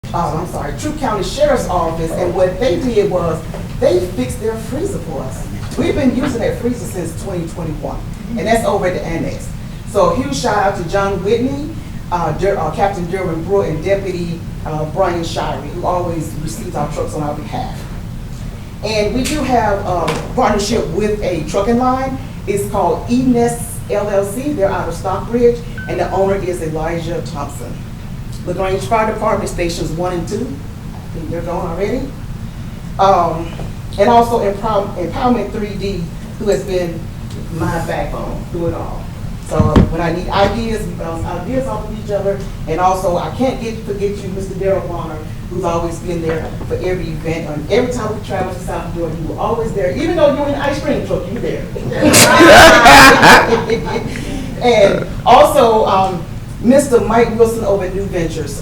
Troup County Sheriff's Office, and what they did was they fixed their freezer for us. We've been using that freezer since 2021, and that's over at the annex. So a huge shout out to John Whitney, Captain Derwin Brewer, and Deputy Brian Shirey, who always receives our trucks on our behalf. And we do have a partnership with a trucking line. It's called ENES LLC. They're out of Stockbridge, and the owner is Elijah Thompson. LaGrange Fire Department Stations 1 and 2. I think they're going already. And also Empowerment 3D, who has been my backbone through it all. So when I need ideas, we bounce ideas off of each other. And also, I can't forget you, Mr. Darrell Bonner, who's always been there for every event. And every time we travel to South Georgia, you were always there. Even though you were in the ice cream truck, you were there. And also, Mr. Mike Wilson over at New Ventures.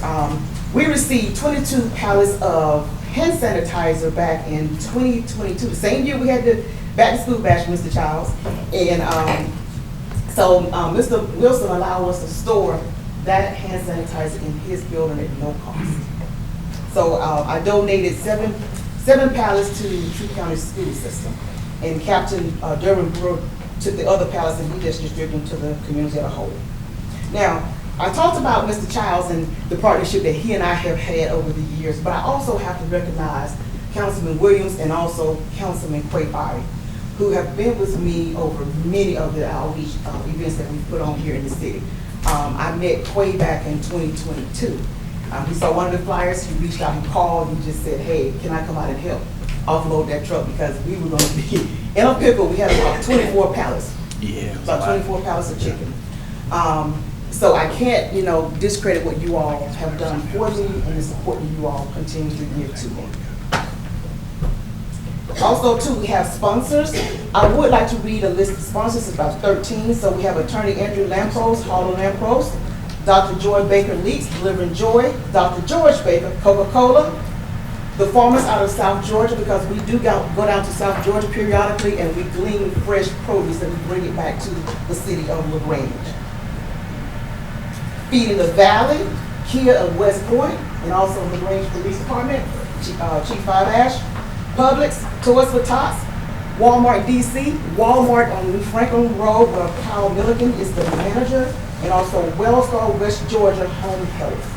We received 22 pallets of hand sanitizer back in 2022. The same year we had the back to school bash, Mr. Childs. And so Mr. Wilson allowed us to store that hand sanitizer in his building at no cost. So I donated seven pallets to the Troup County School System. And Captain Derwin Brewer took the other pallets and he just distributed them to the community as a whole. Now, I talked about Mr. Childs and the partnership that he and I have had over the years, but I also have to recognize Councilman Williams and also Councilman Quay Fire, who have been with me over many of the outreach events that we've put on here in the city. I met Quay back in 2022. He saw one of the flyers, he reached out, he called, he just said, hey, can I come out and help offload that truck, because we were gonna be, in a pickle, we had about 24 pallets. Yeah. About 24 pallets of chicken. So I can't, discredit what you all have done for me and the support that you all continue to give to me. Also, too, we have sponsors. I would like to read a list of sponsors. It's about 13. So we have Attorney Andrew Lampros, Harlan Lampros, Dr. Joy Baker Leaks, Delivering Joy, Dr. George Baker, Coca-Cola, the farmers out of South Georgia, because we do go down to South Georgia periodically and we glean fresh produce and we bring it back to the city of LaGrange. Feeding the Valley, Kia of West Point, and also LaGrange Police Department, Chief Five Ash, Publix, Toys for Tots, Walmart DC, Walmart on New Franklin Road, where Powell Milligan is the manager, and also Wellstar West Georgia Home Health.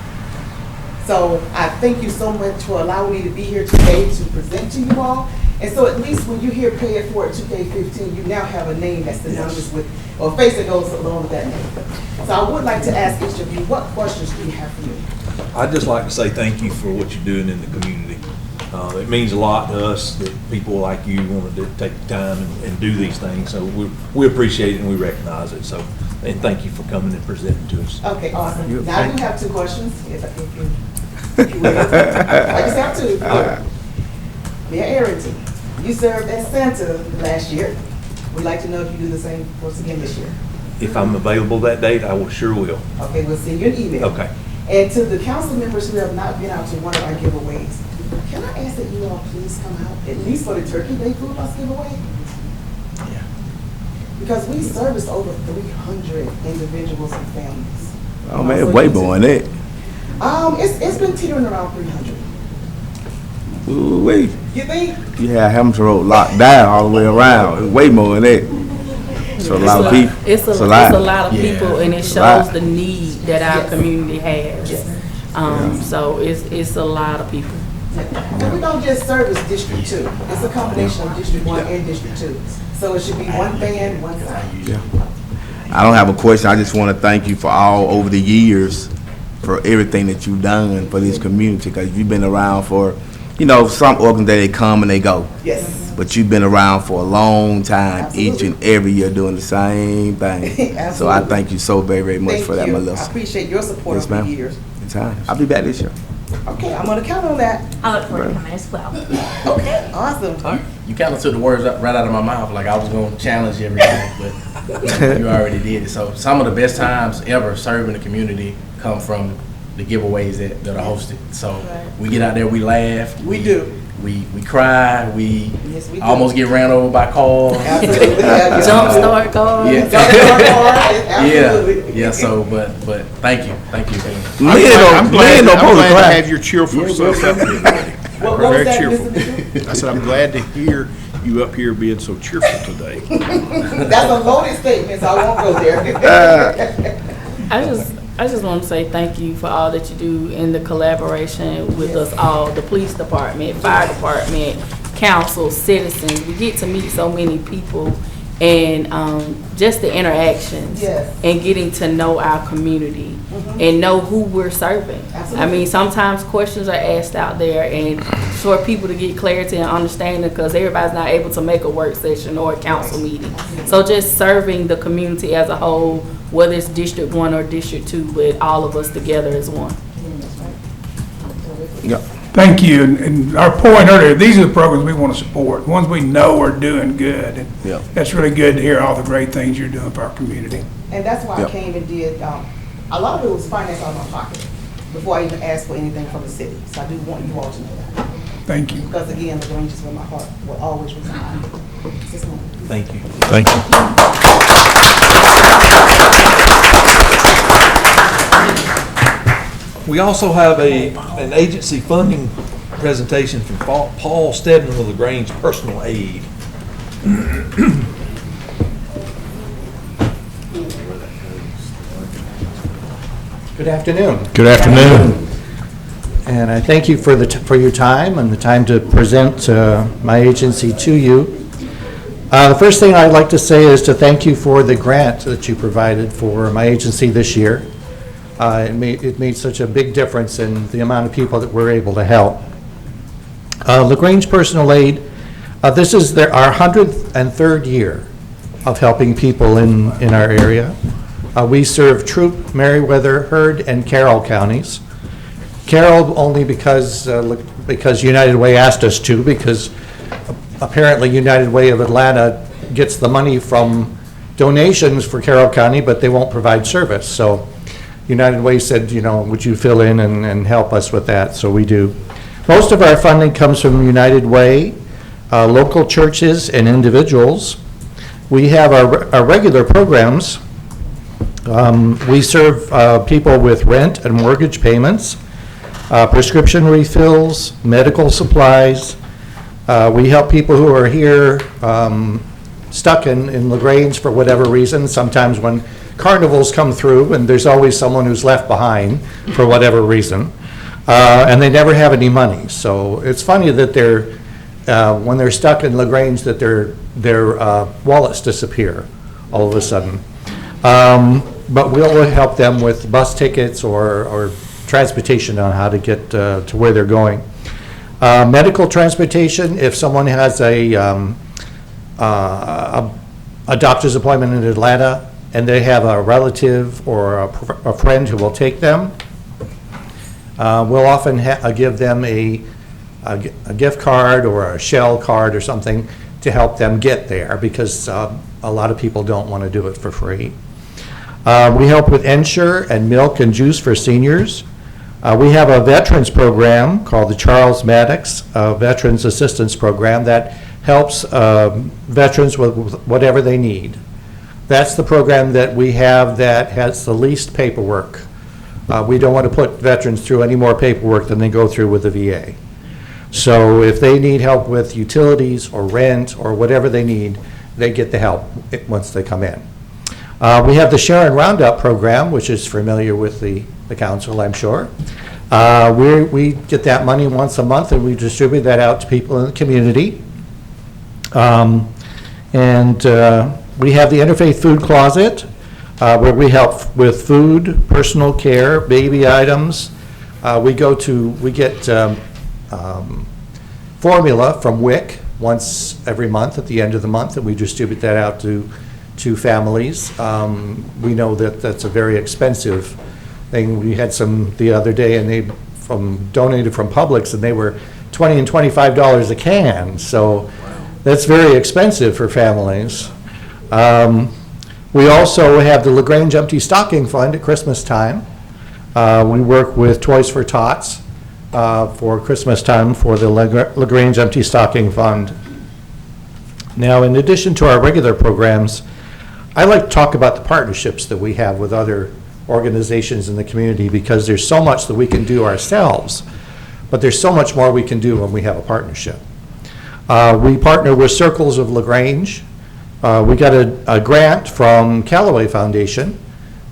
So I thank you so much for allowing me to be here today to present to you all. And so at least when you hear Pay It Forward 2K15, you now have a name that's synonymous with, or a face that goes along with that name. So I would like to ask each of you, what questions do you have for me? I'd just like to say thank you for what you're doing in the community. It means a lot to us that people like you want to take the time and do these things. So we appreciate it and we recognize it. So, and thank you for coming and presenting to us. Okay, awesome. Now I do have two questions. If you will. I just have two. Mayor Arrington, you served as Santa last year. We'd like to know if you do the same for us again this year. If I'm available that date, I sure will. Okay, we'll send you an email. Okay. And to the council members who have not been out to one of our giveaways, can I ask that you all please come out, at least for the Turkey Day Food Bus giveaway? Yeah. Because we service over 300 individuals and families. Oh man, it's way more than that. It's been teetering around 300. Ooh, wait. You think? Yeah, Hamilton Road locked down all the way around. It's way more than that. So a lot of people. It's a lot of people, and it shows the need that our community has. So it's a lot of people. And we don't just service District 2. It's a combination of District 1 and District 2. So it should be one band, one side. Yeah. I don't have a question. I just want to thank you for all over the years for everything that you've done for this community, because you've been around for, some organizations, they come and they go. Yes. But you've been around for a long time, each and every year doing the same thing. So I thank you so very, very much for that, my love. I appreciate your support over the years. Anytime. I'll be back this year. Okay, I'm going to count on that. I look forward to coming as well. Okay, awesome. You kind of took the words right out of my mouth, like I was going to challenge everything, but you already did it. So some of the best times ever serving the community come from the giveaways that are hosted. So we get out there, we laugh. We do. We cry, we almost get ran over by cars. Absolutely. Jump start cars. Yeah. Absolutely. Yeah, so, but thank you. Men I'm don't glad pull the to crap. have your cheerful self up here today. What was Very that, cheerful. Mr. Bishop? I said, I'm glad to hear you up here being so cheerful today. That's a loaded statement, so I won't go there. I just want to say thank you for all that you do in the collaboration with us all, the police department, fire department, council, citizens. We get to meet so many people and just the interactions Yes. and getting to know our community and know who we're serving. Absolutely. I mean, sometimes questions are asked out there and for people to get clarity and understanding because everybody's not able to make a work session or a council meeting. So just serving the community as a whole, whether it's District 1 or District 2, but all of us together as one. Thank you, and our point earlier, these are the programs we want to support, ones we know are doing good. And Yeah. that's really good to hear all the great things you're doing for our community. And that's why I Yep. came and did, a lot of it was financed out of my pocket before I even asked for anything from the city. So I do want you all to know that. Thank you. Because again, LaGrange is where my heart will always reside. Just know. Thank you. Thank you. We also have an agency funding presentation from Paul Stedman with LaGrange Personal Aid. Good afternoon, Good afternoon. and I thank you for for your time and the time to present my agency to you. The first thing I'd like to say is to thank you for the grant that you provided for my agency this year. It made such a big difference in the amount of people that we're able to help. LaGrange Personal Aid, this is our 103rd year of helping people in our area. We serve Troup, Meriwether, Heard, and Carroll counties. Carroll only because United Way asked us to, because apparently United Way of Atlanta gets the money from donations for Carroll County, but they won't provide service. So United Way said, would you fill in and help us with that? So we do. Most of our funding comes from United Way, local churches, and individuals. We have our regular programs. We serve people with rent and mortgage payments, prescription refills, medical supplies. We help people who are here stuck in LaGrange for whatever reason. Sometimes when carnivals come through, and there's always someone who's left behind for whatever reason, and they never have any money. So it's funny that when they're stuck in LaGrange, that their wallets disappear all of a sudden. But we'll help them with bus tickets or transportation on how to get to where they're going. Medical transportation, if someone has a doctor's appointment in Atlanta and they have a relative or a friend who will take them, we'll often give them a gift card or a Shell card or something to help them get there, because a lot of people don't want to do it for free. We help with Ensure and milk and juice for seniors. We have a veterans program called the Charles Maddox Veterans Assistance Program that helps veterans with whatever they need. That's the program that we have that has the least paperwork. We don't want to put veterans through any more paperwork than they go through with the VA. So if they need help with utilities or rent or whatever they need, they get the help once they come in. We have the Sharon Roundup program, which is familiar with the council, I'm sure. We get that money once a month and we distribute that out to people in the community. We have the Interfaith Food Closet, where we help with food, personal care, baby items. We get formula from WIC once every month at the end of the month, and we distribute that out to families. We know that that's a very expensive thing. We had some the other day, and they donated from Publix, and they were $20 and $25 a can. So that's very expensive for families. We also have the LaGrange Empty Stocking Fund at Christmas time. We work with Toys for Tots for Christmas time for the LaGrange Empty Stocking Fund. Now, in addition to our regular programs, I like to talk about the partnerships that we have with other organizations in the community, because there's so much that we can do ourselves, but there's so much more we can do when we have a partnership. We partner with Circles of LaGrange. We got a grant from Callaway Foundation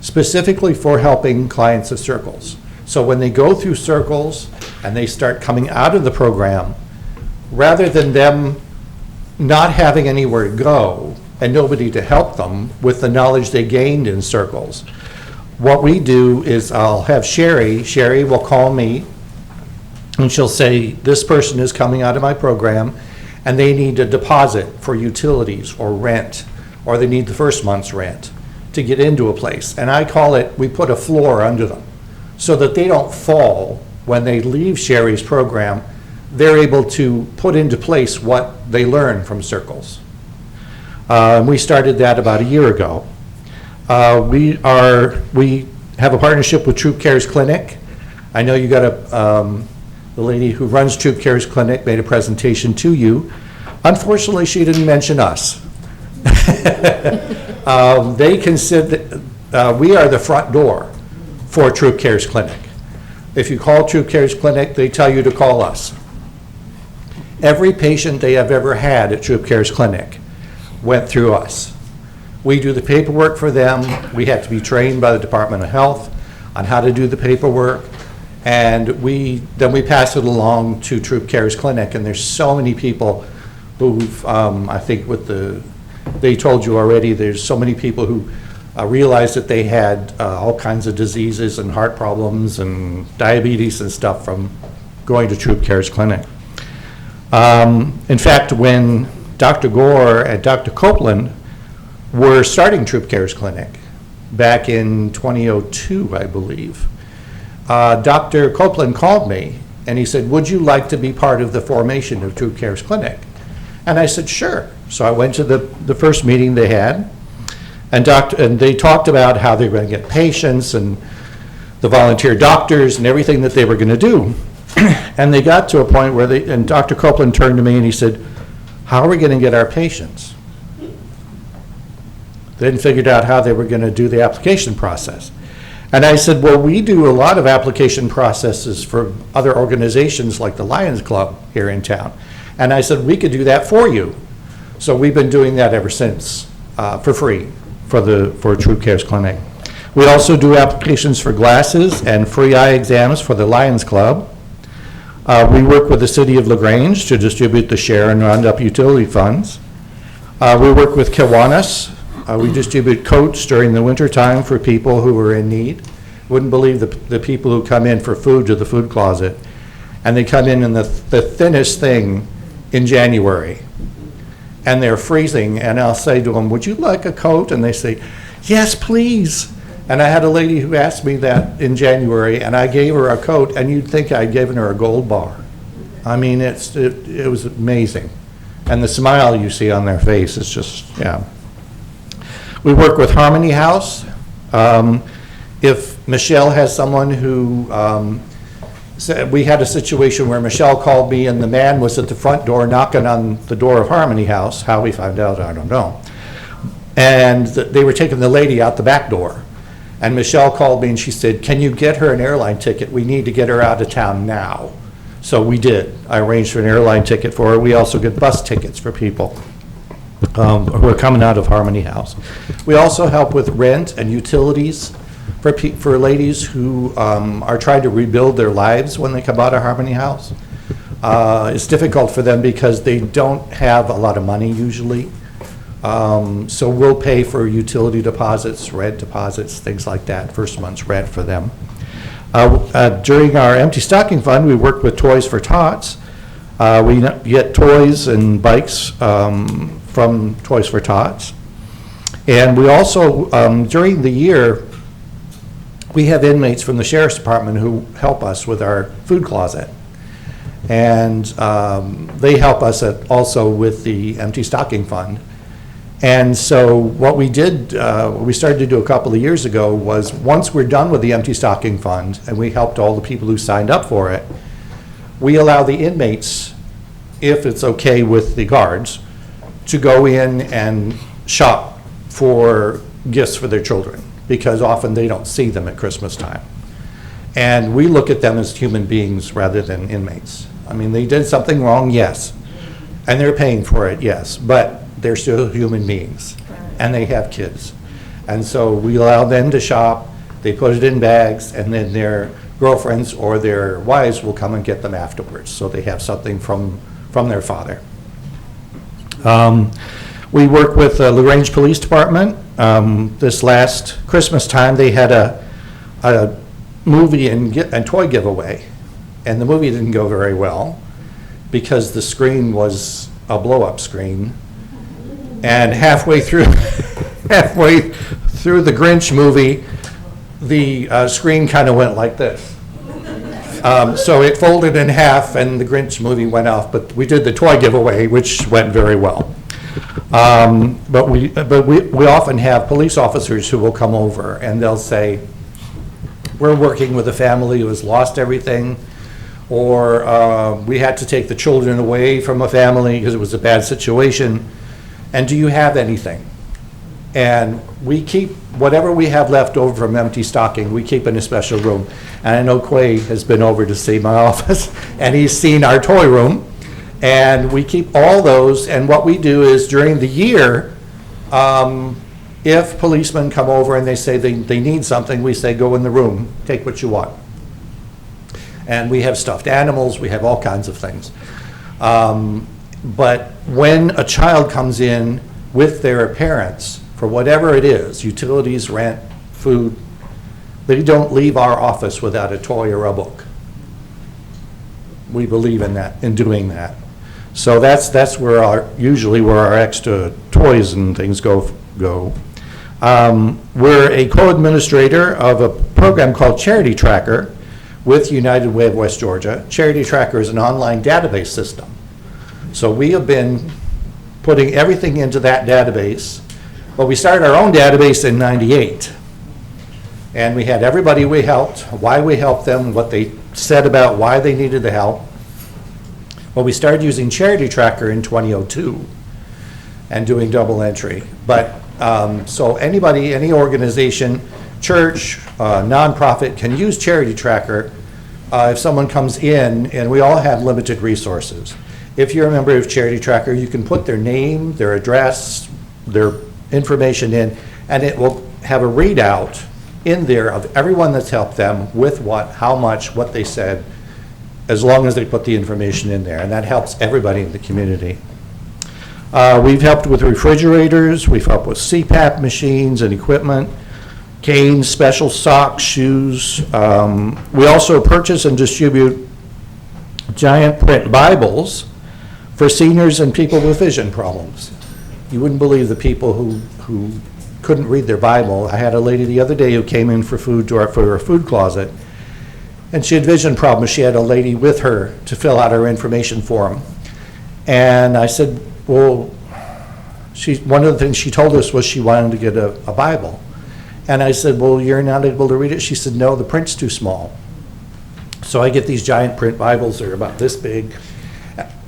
specifically for helping clients of Circles. So when they go through Circles and they start coming out of the program, rather than them not having anywhere to go and nobody to help them with the knowledge they gained in Circles, what we do is I'll have Sherry will call me and she'll say, this person is coming out of my program and they need a deposit for utilities or rent, or they need the first month's rent to get into a place. And I call it, we put a floor under them so that they don't fall when they leave Sherry's program. They're able to put into place what they learn from Circles. We started that about a year ago. We have a partnership with Troop Cares Clinic. I know you got the lady who runs Troop Cares Clinic made a presentation to you. Unfortunately, she didn't mention us. They consider, we are the front door for Troop Cares Clinic. If you call Troop Cares Clinic, they tell you to call us. Every patient they have ever had at Troop Cares Clinic went through us. We do the paperwork for them. We have to be trained by the Department of Health on how to do the paperwork. And then we pass it along to Troop Cares Clinic. And there's so many people who've, I think they told you already, there's so many people who realized that they had all kinds of diseases and heart problems and diabetes and stuff from going to Troop Cares Clinic. In fact, when Dr. Gore and Dr. Copeland were starting Troop Cares Clinic back in 2002, I believe, Dr. Copeland called me and he said, would you like to be part of the formation of Troop Cares Clinic? And I said, sure. So I went to the first meeting they had, and they talked about how they were going to get patients and the volunteer doctors and everything that they were going to do. And they got to a point where and Dr. Copeland turned to me and he said, how are we going to get our patients? Then figured out how they were going to do the application process. And I said, well, we do a lot of application processes for other organizations like the Lions Club here in town. And I said, we could do that for you. So we've been doing that ever since, for free, for Troop Cares Clinic. We also do applications for glasses and free eye exams for the Lions Club. We work with the city of LaGrange to distribute the share and round-up utility funds. We work with Kiwanis. We distribute coats during the winter time for people who are in need. Wouldn't believe the people who come in for food to the food closet, and they come in the thinnest thing in January, and they're freezing, and I'll say to them, would you like a coat? And they say, yes, please. And I had a lady who asked me that in January, and I gave her a coat, and you'd think I'd given her a gold bar. I mean, it was amazing. And the smile you see on their face is just, yeah. We work with Harmony House. If Michelle has someone who, we had a situation where Michelle called me and the man was at the front door knocking on the door of Harmony House. How we found out, I don't know. And they were taking the lady out the back door. And Michelle called me and she said, can you get her an airline ticket? We need to get her out of town now. So we did. I arranged for an airline ticket for her. We also get bus tickets for people who are coming out of Harmony House. We also help with rent and utilities for ladies who are trying to rebuild their lives when they come out of Harmony House. It's difficult for them because they don't have a lot of money usually. So we'll pay for utility deposits, rent deposits, things like that, first month's rent for them. During our empty stocking fund, we work with Toys for Tots. We get toys and bikes from Toys for Tots. And we also, during the year, we have inmates from the Sheriff's Department who help us with our food closet. And they help us also with the empty stocking fund. And so what we did, we started to do a couple of years ago was once we're done with the empty stocking fund and we helped all the people who signed up for it, we allow the inmates, if it's okay with the guards, to go in and shop for gifts for their children, because often they don't see them at Christmas time. And we look at them as human beings rather than inmates. I mean, they did something wrong, yes, and they're paying for it, yes, but they're still human beings, and they have kids. And so we allow them to shop, they put it in bags, and then their girlfriends or their wives will come and get them afterwards, so they have something from their father. We work with the LaGrange Police Department. This last Christmas time, they had a movie and toy giveaway, and the movie didn't go very well because the screen was a blow-up screen, and halfway through the Grinch movie, the screen kind of went like this. So it folded in half, and the Grinch movie went off, but we did the toy giveaway, which went very well. But we often have police officers who will come over, and they'll say, we're working with a family who has lost everything, or we had to take the children away from a family because it was a bad situation, and do you have anything? And we keep whatever we have left over from empty stocking, we keep in a special room. And I know Quay has been over to see my office, and he's seen our toy room, and we keep all those. And what we do is during the year, if policemen come over and they say they need something, we say, go in the room, take what you want. And we have stuffed animals, we have all kinds of things. But when a child comes in with their parents, for whatever it is, utilities, rent, food, they don't leave our office without a toy or a book. We believe in that, in doing that. So that's where usually where our extra toys and things go. We're a co-administrator of a program called Charity Tracker with United Way of West Georgia. Charity Tracker is an online database system. So we have been putting everything into that database. Well, we started our own database in '98. And we had everybody we helped, why we helped them, what they said about why they needed the help. Well, we started using Charity Tracker in 2002 and doing double entry. But so anybody, any organization, church, nonprofit can use Charity Tracker if someone comes in, and we all have limited resources. If you're a member of Charity Tracker, you can put their name, their address, their information in, and it will have a readout in there of everyone that's helped them with what, how much, what they said, as long as they put the information in there, and that helps everybody in the community. We've helped with refrigerators, we've helped with CPAP machines and equipment, canes, special socks, shoes. We also purchase and distribute giant print Bibles for seniors and people with vision problems. You wouldn't believe the people who couldn't read their Bible. I had a lady the other day who came in for food for her food closet, and she had vision problems. She had a lady with her to fill out her information form. And I said, well, one of the things she told us was she wanted to get a Bible. And I said, well, you're not able to read it? She said, no, the print's too small. So I get these giant print Bibles, they're about this big.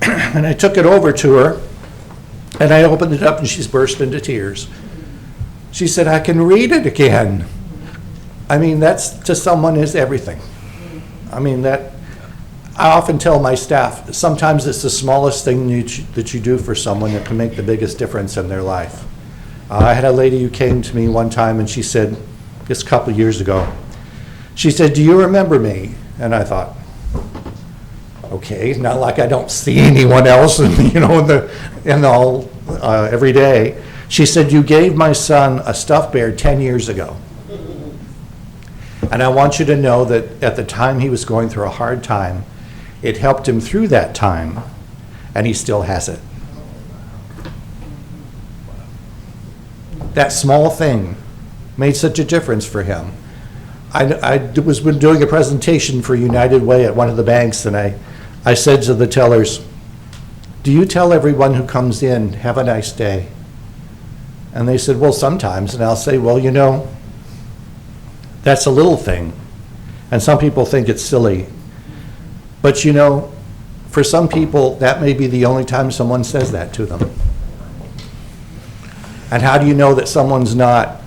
And I took it over to her, and I opened it up, and she's burst into tears. She said, I can read it again. I mean, that's, to someone, is everything. I mean, that, I often tell my staff, sometimes it's the smallest thing that you do for someone that can make the biggest difference in their life. I had a lady who came to me one time, and she said, just a couple of years ago, she said, do you remember me? And I thought, okay, not like I don't see anyone else, every day. She said, you gave my son a stuffed bear 10 years ago. And I want you to know that at the time he was going through a hard time, it helped him through that time, and he still has it. That small thing made such a difference for him. I was doing a presentation for United Way at one of the banks, and I said to the tellers, do you tell everyone who comes in, have a nice day? And they said, well, sometimes. And I'll say, well, that's a little thing. And some people think it's silly. But for some people, that may be the only time someone says that to them. And how do you know that someone's not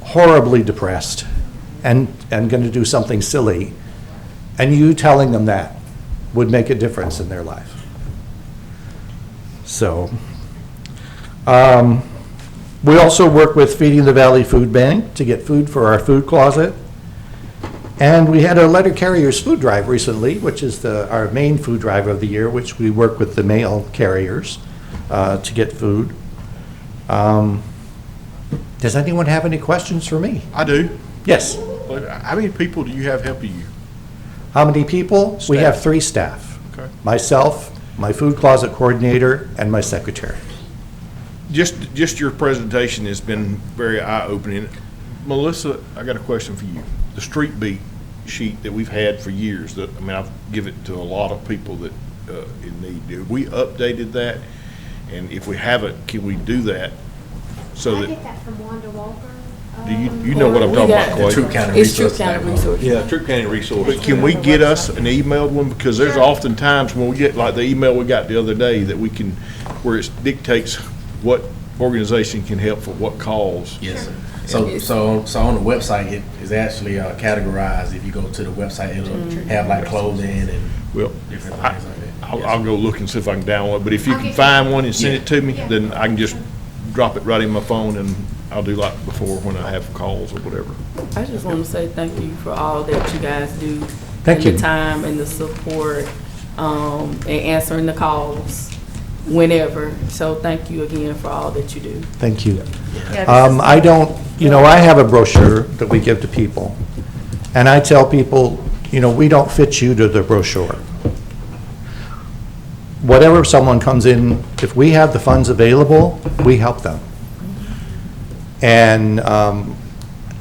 horribly depressed and going to do something silly? And you telling them that would make a difference in their life. So, we also work with Feeding the Valley Food Bank to get food for our food closet. And we had a letter carriers food drive recently, which is our main food drive of the year, which we work with the mail carriers to get food. Does anyone have any questions for me? I do. Yes. But how many people do you have helping you? How many people? We Staff. have 3 staff. Okay. Myself, my food closet coordinator, and my secretary. Just your presentation has been very eye-opening. Melissa, I got a question for you. The street beat sheet that we've had for years, I've given it to a lot of people that in need. Have we updated that? And if we haven't, can we do that so I that, get that from Wanda Walker. do you know what I'm We talking got about, the Clay? Troop County It's Troop Resources County Network. Resources. Yeah, Troop County Resources. But can we get us an emailed one? Because there's oftentimes when we get, like the email we got the other day, that we can, where it dictates what organization can help for what cause. Yes, sir. So on the website, it is actually categorized. If you go to the website, it'll have like clothing and Well, different things like that. Yes, I'll go look and see if I can download, but if you I'll can get you- find one and send Yeah. it to me, Yeah. then I can just drop it right in my phone and I'll do like before when I have calls or whatever. I just want to say thank you for all that you guys do. Thank and you. the time and the support, and answering the calls whenever. So thank you again for all that you do. Thank you. Yeah, I don't, I have a brochure that we give to people. And I tell people, we don't fit you to the brochure. Whatever someone comes in, if we have the funds available, we help them. And,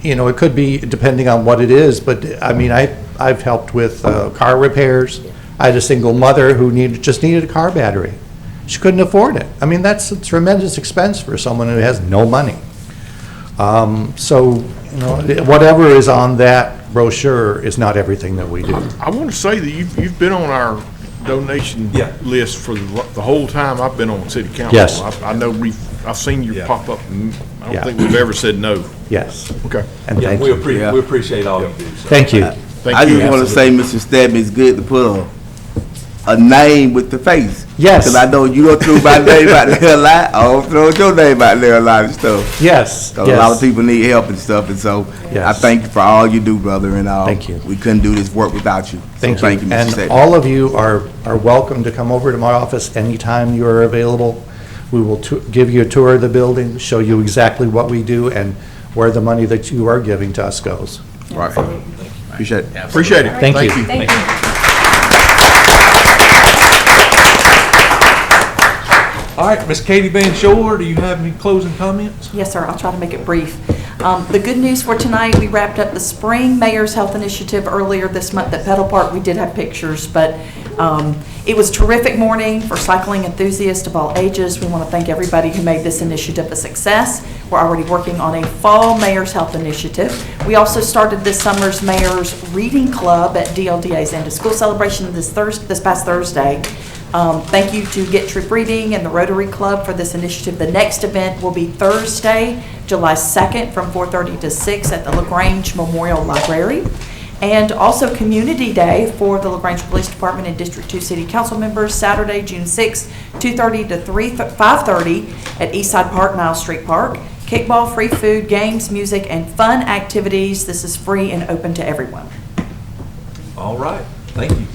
it could be depending on what it is, but I've helped with car repairs. I had a single mother who just needed a car battery. She couldn't afford it. That's a tremendous expense for someone who has no money. So, whatever is on that brochure is not everything that we do. I want to say that you've been on our donation Yeah. list for the whole time I've been on city council. Yes. I know I've seen you Yeah. pop up, and I don't Yeah. think we've ever said no. Yes, Okay. and Yeah, thank we you. appreciate all you do. so. Thank you. Thank I you. just want to say, Mr. Stedman, it's good to put a name with the face. Yes. Because I know you don't throw my name out there a lot. I don't throw your name out there a lot and stuff. Yes, Because a lot of yes. people need help and stuff, and so I Yes. thank you for all you do, brother, and Thank you. we couldn't do this work without you. So Thank you. Mr. And Stedman. all of you are welcome to come over to my office anytime you are available. We will give you a tour of the building, show you exactly what we do and where the money that you are giving to us goes. Right. Appreciate it. Appreciate it. Thank you. Thank you. All right, Miss Katie Van Shore, do you have any closing comments? Yes, sir. I'll try to make it brief. The good news for tonight, we wrapped up the Spring Mayor's Health Initiative earlier this month at Pedal Park. We did have pictures, but it was a terrific morning for cycling enthusiasts of all ages. We want to thank everybody who made this initiative a success. We're already working on a fall Mayor's Health Initiative. We also started this summer's Mayor's Reading Club at DLDA's end of school celebration this past Thursday. Thank you to Get Troop Reading and the Rotary Club for this initiative. The next event will be Thursday, July 2nd from 4:30 to 6 at the LaGrange Memorial Library. And also Community Day for the LaGrange Police Department and District 2 City Council members, Saturday, June 6th, 2:30 to 5:30 at Eastside Park, Miles Street Park. Kickball, free food, games, music, and fun activities. This is free and open to everyone. All right, thank you.